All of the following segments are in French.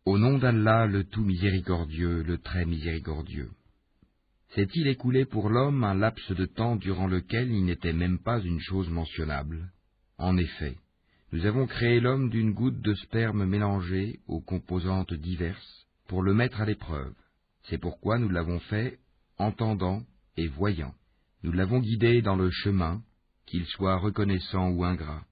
Au nom d'Allah, le tout miséricordieux, le très miséricordieux. S'est-il écoulé pour l'homme un laps de temps durant lequel il n'était même pas une chose mentionnable? En effet, nous avons créé l'homme d'une goutte de sperme mélangée aux composantes diverses pour le mettre à l'épreuve. C'est pourquoi nous l'avons fait entendant et voyant. Nous l'avons guidé dans le chemin, qu'il soit reconnaissant ou ingrat.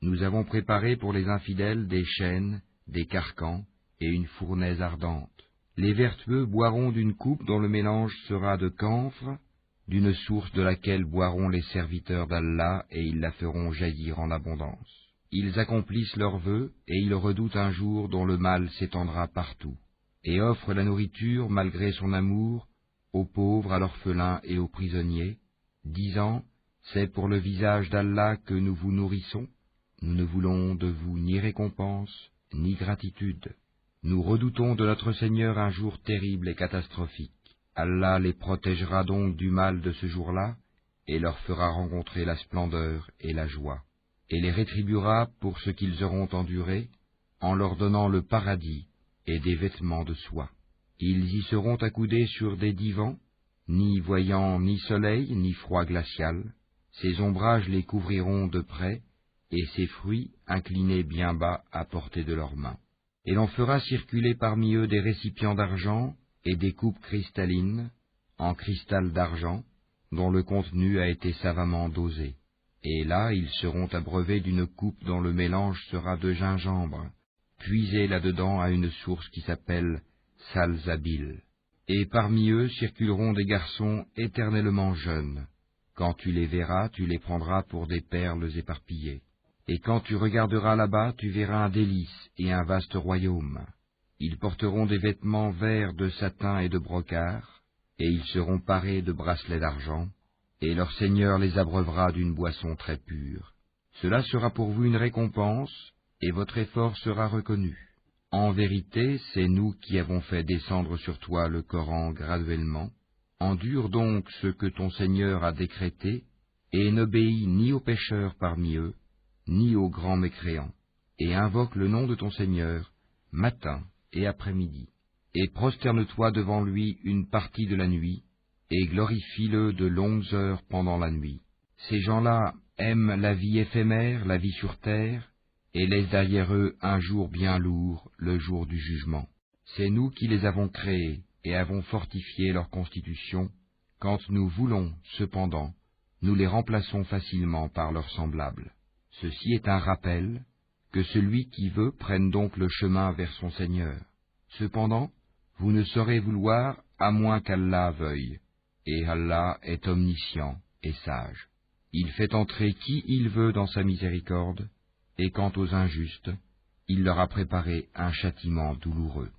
Nous avons préparé pour les infidèles des chaînes, des carcans et une fournaise ardente. Les vertueux boiront d'une coupe dont le mélange sera de camphre, d'une source de laquelle boiront les serviteurs d'Allah et ils la feront jaillir en abondance. Ils accomplissent leurs vœux et ils redoutent un jour dont le mal s'étendra partout, et offrent la nourriture malgré son amour aux pauvres, à l'orphelin et aux prisonniers, disant « C'est pour le visage d'Allah que nous vous nourrissons, nous ne voulons de vous ni récompense, ni gratitude. Nous redoutons de notre Seigneur un jour terrible et catastrophique. Allah les protégera donc du mal de ce jour-là, et leur fera rencontrer la splendeur et la joie, et les rétribuera pour ce qu'ils auront enduré, en leur donnant le paradis et des vêtements de soie. Ils y seront accoudés sur des divans, ni voyant ni soleil, ni froid glacial. Ces ombrages les couvriront de près, et ces fruits inclinés bien bas à portée de leurs mains. Et l'on fera circuler parmi eux des récipients d'argent et des coupes cristallines, en cristal d'argent, dont le contenu a été savamment dosé. Et là, ils seront abreuvés d'une coupe dont le mélange sera de gingembre, puisé là-dedans à une source qui s'appelle Salsabil. Et parmi eux circuleront des garçons éternellement jeunes. Quand tu les verras, tu les prendras pour des perles éparpillées. Et quand tu regarderas là-bas, tu verras un délice et un vaste royaume. Ils porteront des vêtements verts de satin et de brocart, et ils seront parés de bracelets d'argent, et leur Seigneur les abreuvera d'une boisson très pure. Cela sera pour vous une récompense, et votre effort sera reconnu. En vérité, c'est nous qui avons fait descendre sur toi le Coran graduellement. Endure donc ce que ton Seigneur a décrété, et n'obéis ni aux pécheurs parmi eux, ni aux grands mécréants, et invoque le nom de ton Seigneur, matin et après-midi, et prosterne-toi devant lui une partie de la nuit, et glorifie-le de longues heures pendant la nuit. Ces gens-là aiment la vie éphémère, la vie sur terre, et laissent derrière eux un jour bien lourd, le jour du jugement. C'est nous qui les avons créés et avons fortifié leur constitution. Quand nous voulons, cependant, nous les remplaçons facilement par leurs semblables. Ceci est un rappel, que celui qui veut prenne donc le chemin vers son Seigneur. Cependant, vous ne saurez vouloir à moins qu'Allah veuille, et Allah est omniscient et sage. Il fait entrer qui il veut dans sa miséricorde, et quant aux injustes, il leur a préparé un châtiment douloureux.